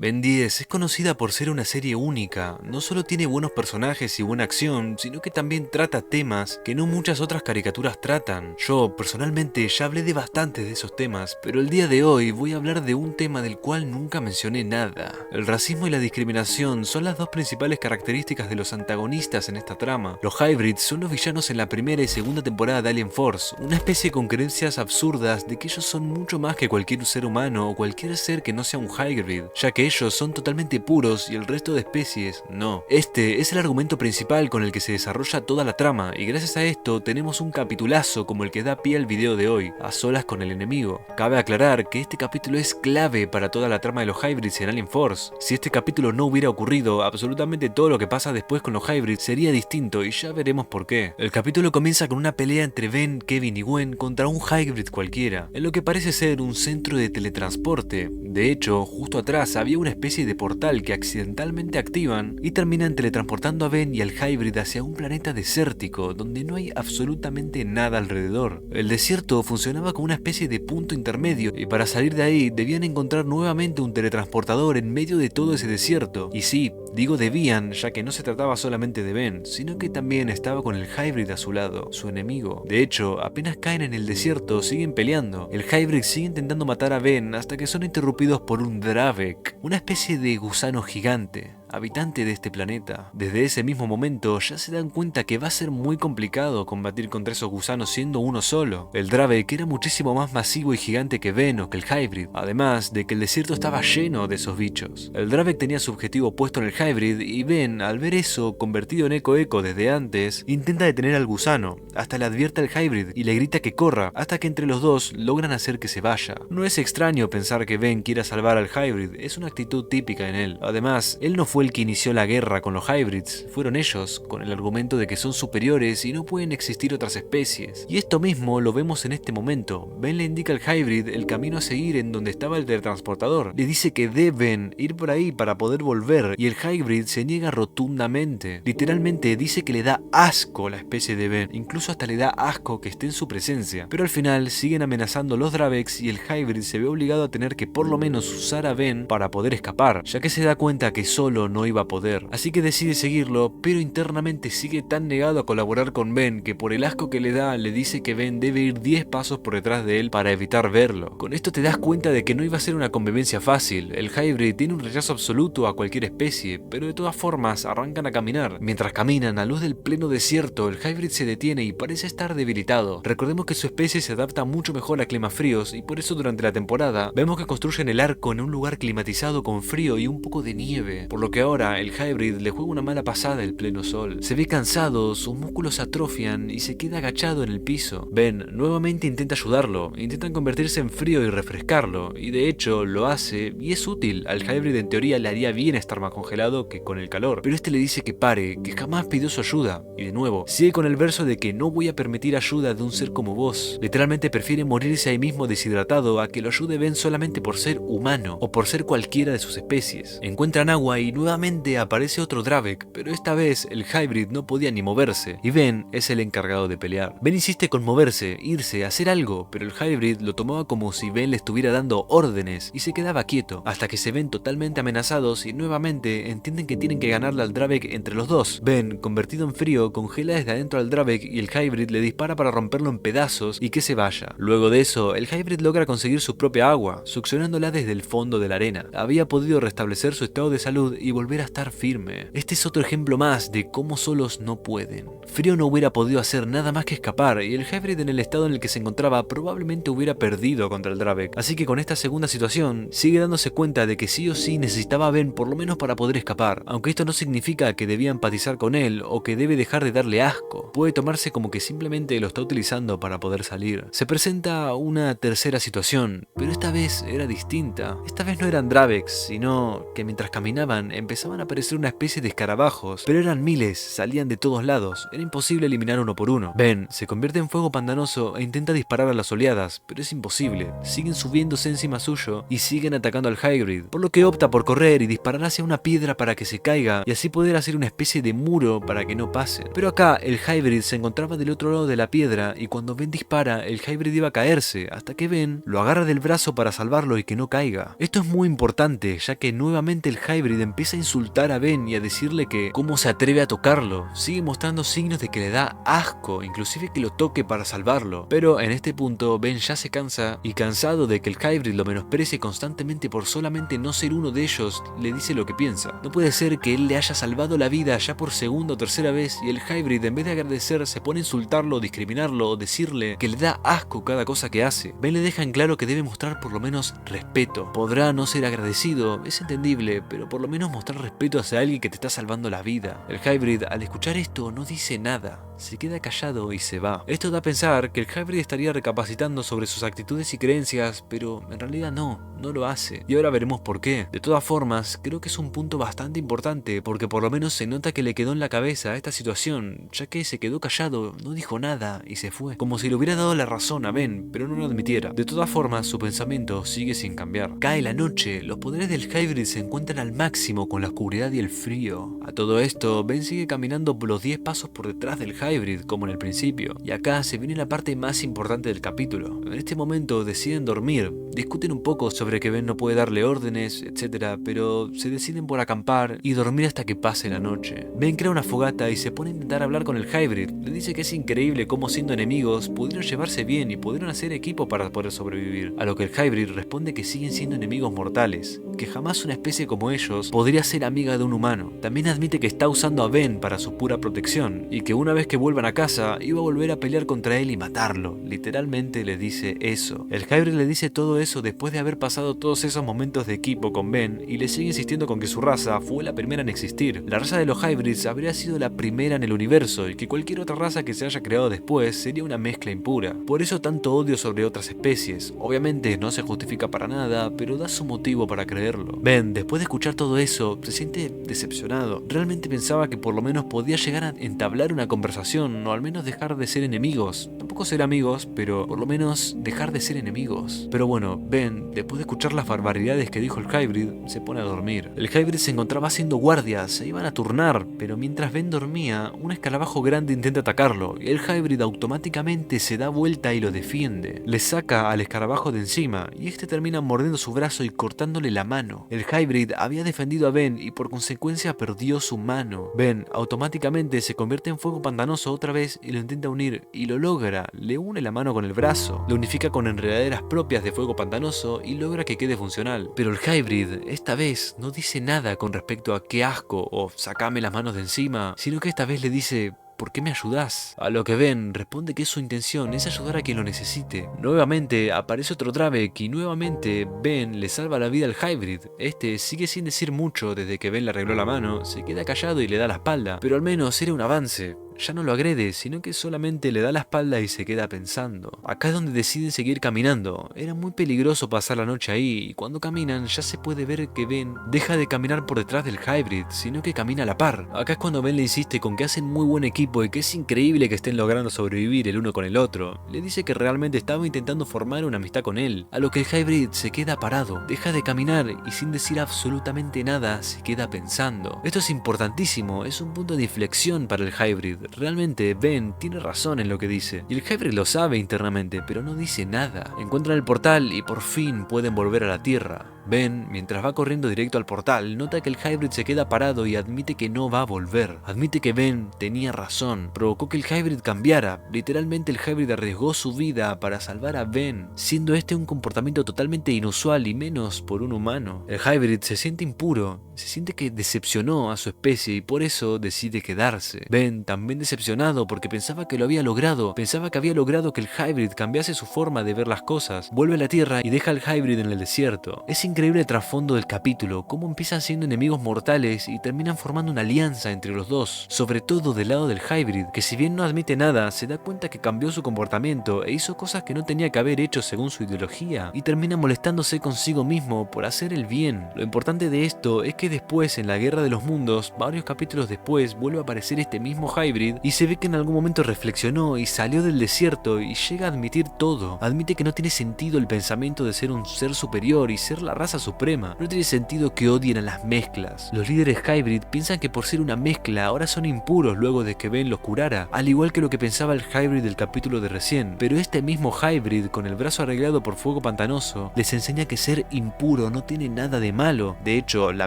Ben 10 es conocida por ser una serie única, no solo tiene buenos personajes y buena acción, sino que también trata temas que no muchas otras caricaturas tratan. Yo, personalmente, ya hablé de bastantes de esos temas, pero el día de hoy voy a hablar de un tema del cual nunca mencioné nada. El racismo y la discriminación son las dos principales características de los antagonistas en esta trama. Los Hybrids son los villanos en la primera y segunda temporada de Alien Force, una especie con creencias absurdas de que ellos son mucho más que cualquier ser humano o cualquier ser que no sea un Hybrid, ya que ellos son totalmente puros y el resto de especies no. Este es el argumento principal con el que se desarrolla toda la trama, y gracias a esto tenemos un capitulazo como el que da pie al video de hoy, a solas con el enemigo. Cabe aclarar que este capítulo es clave para toda la trama de los Hybrids en Alien Force. Si este capítulo no hubiera ocurrido, absolutamente todo lo que pasa después con los Hybrids sería distinto, y ya veremos por qué. El capítulo comienza con una pelea entre Ben, Kevin y Gwen contra un Hybrid cualquiera, en lo que parece ser un centro de teletransporte. De hecho, justo atrás había una especie de portal que accidentalmente activan y terminan teletransportando a Ben y al Hybrid hacia un planeta desértico donde no hay absolutamente nada alrededor. El desierto funcionaba como una especie de punto intermedio, y para salir de ahí debían encontrar nuevamente un teletransportador en medio de todo ese desierto. Y sí, digo debían, ya que no se trataba solamente de Ben, sino que también estaba con el Hybrid a su lado, su enemigo. De hecho, apenas caen en el desierto siguen peleando. El Hybrid sigue intentando matar a Ben hasta que son interrumpidos por un Dravek, una especie de gusano gigante, habitante de este planeta. Desde ese mismo momento ya se dan cuenta que va a ser muy complicado combatir contra esos gusanos siendo uno solo. El Dravek era muchísimo más masivo y gigante que Ben o que el Hybrid, además de que el desierto estaba lleno de esos bichos. El Dravek tenía su objetivo puesto en el Hybrid y Ben, al ver eso, convertido en Echo desde antes, intenta detener al gusano, hasta le advierte al Hybrid y le grita que corra, hasta que entre los dos logran hacer que se vaya. No es extraño pensar que Ben quiera salvar al Hybrid, es una actitud típica en él. Además, él no fue el que inició la guerra con los Hybrids, fueron ellos, con el argumento de que son superiores y no pueden existir otras especies. Y esto mismo lo vemos en este momento. Ben le indica al Hybrid el camino a seguir en donde estaba el teletransportador. Le dice que deben ir por ahí para poder volver, y el Hybrid se niega rotundamente. Literalmente dice que le da asco la especie de Ben, incluso hasta le da asco que esté en su presencia. Pero al final siguen amenazando los Draveks y el Hybrid se ve obligado a tener que por lo menos usar a Ben para poder escapar, ya que se da cuenta que solo no iba a poder. Así que decide seguirlo, pero internamente sigue tan negado a colaborar con Ben que por el asco que le da le dice que Ben debe ir 10 pasos por detrás de él para evitar verlo. Con esto te das cuenta de que no iba a ser una convivencia fácil. El Hybrid tiene un rechazo absoluto a cualquier especie, pero de todas formas arrancan a caminar. Mientras caminan a luz del pleno desierto, el Hybrid se detiene y parece estar debilitado. Recordemos que su especie se adapta mucho mejor a climas fríos, y por eso durante la temporada vemos que construyen el arco en un lugar climatizado con frío y un poco de nieve, por lo que ahora el Hybrid le juega una mala pasada el pleno sol. Se ve cansado, sus músculos se atrofian y se queda agachado en el piso. Ben nuevamente intenta ayudarlo, intentan convertirse en frío y refrescarlo, y de hecho lo hace y es útil. Al Hybrid en teoría le haría bien estar más congelado que con el calor, pero este le dice que pare, que jamás pidió su ayuda, y de nuevo sigue con el verso de que no voy a permitir ayuda de un ser como vos. Literalmente prefiere morirse ahí mismo deshidratado a que lo ayude Ben solamente por ser humano o por ser cualquiera de sus especies. Encuentran agua y nuevamente aparece otro Dravek, pero esta vez el Hybrid no podía ni moverse, y Ben es el encargado de pelear. Ben insiste con moverse, irse, hacer algo, pero el Hybrid lo tomaba como si Ben le estuviera dando órdenes y se quedaba quieto, hasta que se ven totalmente amenazados y nuevamente entienden que tienen que ganarle al Dravek entre los dos. Ben, convertido en frío, congela desde adentro al Dravek y el Hybrid le dispara para romperlo en pedazos y que se vaya. Luego de eso, el Hybrid logra conseguir su propia agua, succionándola desde el fondo de la arena. Había podido restablecer su estado de salud y volver a estar firme. Este es otro ejemplo más de cómo solos no pueden. Frío no hubiera podido hacer nada más que escapar, y el Hybrid en el estado en el que se encontraba probablemente hubiera perdido contra el Dravek. Así que con esta segunda situación, sigue dándose cuenta de que sí o sí necesitaba a Ben por lo menos para poder escapar, aunque esto no significa que debía empatizar con él o que debe dejar de darle asco. Puede tomarse como que simplemente lo está utilizando para poder salir. Se presenta una tercera situación, pero esta vez era distinta. Esta vez no eran Draveks, sino que mientras caminaban empezaban a aparecer una especie de escarabajos, pero eran miles, salían de todos lados, era imposible eliminar uno por uno. Ben se convierte en fuego pantanoso e intenta disparar a las oleadas, pero es imposible, siguen subiéndose encima suyo y siguen atacando al Hybrid, por lo que opta por correr y disparar hacia una piedra para que se caiga y así poder hacer una especie de muro para que no pasen. Pero acá el Hybrid se encontraba del otro lado de la piedra y cuando Ben dispara, el Hybrid iba a caerse, hasta que Ben lo agarra del brazo para salvarlo y que no caiga. Esto es muy importante, ya que nuevamente el Hybrid empieza a insultar a Ben y a decirle que cómo se atreve a tocarlo. Sigue mostrando signos de que le da asco, inclusive que lo toque para salvarlo. Pero en este punto Ben ya se cansa y cansado de que el Hybrid lo menosprecie constantemente por solamente no ser uno de ellos, le dice lo que piensa. No puede ser que él le haya salvado la vida ya por segunda o tercera vez y el Hybrid en vez de agradecer se pone a insultarlo, discriminarlo o decirle que le da asco cada cosa que hace. Ben le deja en claro que debe mostrar por lo menos respeto. Podrá no ser agradecido, es entendible, pero por lo menos mostrar respeto hacia alguien que te está salvando la vida. El Hybrid al escuchar esto no dice nada, se queda callado y se va. Esto da a pensar que el Hybrid estaría recapacitando sobre sus actitudes y creencias, pero en realidad no lo hace. Y ahora veremos por qué. De todas formas, creo que es un punto bastante importante, porque por lo menos se nota que le quedó en la cabeza esta situación, ya que se quedó callado, no dijo nada y se fue. Como si le hubiera dado la razón a Ben, pero no lo admitiera. De todas formas, su pensamiento sigue sin cambiar. Cae la noche, los poderes del Hybrid se encuentran al máximo con la oscuridad y el frío. A todo esto, Ben sigue caminando los 10 pasos por detrás del Hybrid, como en el principio. Y acá se viene la parte más importante del capítulo. En este momento deciden dormir, discuten un poco sobre que Ben no puede darle órdenes, etc., pero se deciden por acampar y dormir hasta que pase la noche. Ben crea una fogata y se pone a intentar hablar con el Hybrid. Le dice que es increíble cómo siendo enemigos pudieron llevarse bien y pudieron hacer equipo para poder sobrevivir. A lo que el Hybrid responde que siguen siendo enemigos mortales, que jamás una especie como ellos podría ser amiga de un humano. También admite que está usando a Ben para su pura protección y que una vez que vuelvan a casa iba a volver a pelear contra él y matarlo. Literalmente le dice eso. El Hybrid le dice todo eso después de haber pasado todos esos momentos de equipo con Ben y le sigue insistiendo con que su raza fue la primera en existir. La raza de los Hybrids habría sido la primera en el universo y que cualquier otra raza que se haya creado después sería una mezcla impura. Por eso tanto odio sobre otras especies. Obviamente no se justifica para nada, pero da su motivo para creerlo. Ben, después de escuchar todo eso, se siente decepcionado. Realmente pensaba que por lo menos podía llegar a entablar una conversación o al menos dejar de ser enemigos. Tampoco ser amigos, pero por lo menos dejar de ser enemigos. Pero bueno, Ben, después de escuchar las barbaridades que dijo el Hybrid, se pone a dormir. El Hybrid se encontraba haciendo guardia, se iban a turnar, pero mientras Ben dormía, un escarabajo grande intenta atacarlo y el Hybrid automáticamente se da vuelta y lo defiende. Le saca al escarabajo de encima y este termina mordiendo su brazo y cortándole la mano. El Hybrid había defendido a Ben y por consecuencia perdió su mano. Ben automáticamente se convierte en fuego pantanoso otra vez y lo intenta unir y lo logra. Le une la mano con el brazo, lo unifica con enredaderas propias de fuego pantanoso y logra que quede funcional. Pero el Hybrid esta vez no dice nada con respecto a qué asco o sacame las manos de encima, sino que esta vez le dice: ¿por qué me ayudás? A lo que Ben responde que su intención es ayudar a quien lo necesite. Nuevamente aparece otro Dravek y nuevamente Ben le salva la vida al Hybrid. Este sigue sin decir mucho desde que Ben le arregló la mano, se queda callado y le da la espalda, pero al menos era un avance. Ya no lo agrede, sino que solamente le da la espalda y se queda pensando. Acá es donde deciden seguir caminando. Era muy peligroso pasar la noche ahí, y cuando caminan ya se puede ver que Ben deja de caminar por detrás del Hybrid, sino que camina a la par. Acá es cuando Ben le insiste con que hacen muy buen equipo y que es increíble que estén logrando sobrevivir el uno con el otro. Le dice que realmente estaba intentando formar una amistad con él, a lo que el Hybrid se queda parado, deja de caminar y sin decir absolutamente nada se queda pensando. Esto es importantísimo, es un punto de inflexión para el Hybrid. Realmente Ben tiene razón en lo que dice, y el Hybrid lo sabe internamente, pero no dice nada. Encuentran el portal y por fin pueden volver a la Tierra. Ben, mientras va corriendo directo al portal, nota que el Hybrid se queda parado y admite que no va a volver. Admite que Ben tenía razón, provocó que el Hybrid cambiara. Literalmente el Hybrid arriesgó su vida para salvar a Ben, siendo este un comportamiento totalmente inusual y menos por un humano. El Hybrid se siente impuro, se siente que decepcionó a su especie y por eso decide quedarse. Ben, también decepcionado porque pensaba que lo había logrado, pensaba que había logrado que el Hybrid cambiase su forma de ver las cosas, vuelve a la Tierra y deja al Hybrid en el desierto. Es increíble increíble el trasfondo del capítulo, cómo empiezan siendo enemigos mortales y terminan formando una alianza entre los dos, sobre todo del lado del Hybrid, que si bien no admite nada, se da cuenta que cambió su comportamiento e hizo cosas que no tenía que haber hecho según su ideología, y termina molestándose consigo mismo por hacer el bien. Lo importante de esto es que después, en la Guerra de los Mundos, varios capítulos después, vuelve a aparecer este mismo Hybrid y se ve que en algún momento reflexionó y salió del desierto y llega a admitir todo. Admite que no tiene sentido el pensamiento de ser un ser superior y ser la raza suprema. No tiene sentido que odien a las mezclas. Los líderes Hybrid piensan que por ser una mezcla ahora son impuros luego de que Ben los curara, al igual que lo que pensaba el Hybrid del capítulo de recién. Pero este mismo Hybrid, con el brazo arreglado por fuego pantanoso, les enseña que ser impuro no tiene nada de malo. De hecho, la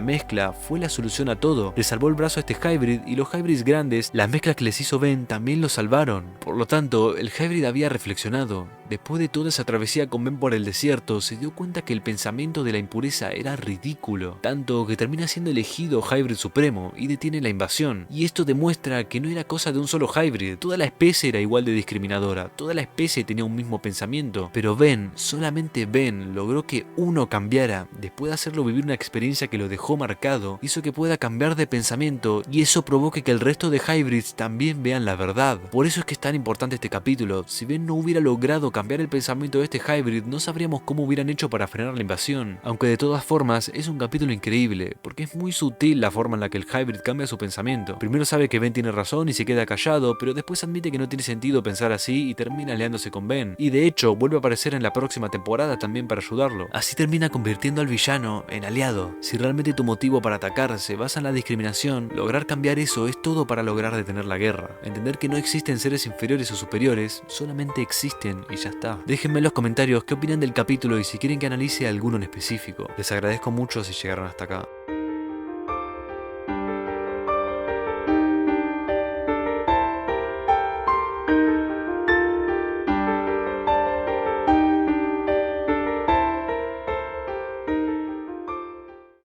mezcla fue la solución a todo. Le salvó el brazo a este Hybrid y los Hybrids grandes, las mezclas que les hizo Ben, también lo salvaron. Por lo tanto, el Hybrid había reflexionado. Después de toda esa travesía con Ben por el desierto, se dio cuenta que el pensamiento de la impureza era ridículo, tanto que termina siendo elegido Hybrid Supremo y detiene la invasión. Y esto demuestra que no era cosa de un solo Hybrid, toda la especie era igual de discriminadora, toda la especie tenía un mismo pensamiento, pero Ben, solamente Ben, logró que uno cambiara. Después de hacerlo vivir una experiencia que lo dejó marcado, hizo que pueda cambiar de pensamiento y eso provoque que el resto de Hybrids también vean la verdad. Por eso es que es tan importante este capítulo. Si Ben no hubiera logrado cambiar el pensamiento de este Hybrid, no sabríamos cómo hubieran hecho para frenar la invasión. Aunque de todas formas, es un capítulo increíble, porque es muy sutil la forma en la que el Hybrid cambia su pensamiento. Primero sabe que Ben tiene razón y se queda callado, pero después admite que no tiene sentido pensar así y termina aliándose con Ben. Y de hecho, vuelve a aparecer en la próxima temporada también para ayudarlo. Así termina convirtiendo al villano en aliado. Si realmente tu motivo para atacar se basa en la discriminación, lograr cambiar eso es todo para lograr detener la guerra. Entender que no existen seres inferiores o superiores, solamente existen y ya está. Déjenme en los comentarios qué opinan del capítulo y si quieren que analice alguno en específico. Les agradezco mucho si llegaron hasta acá.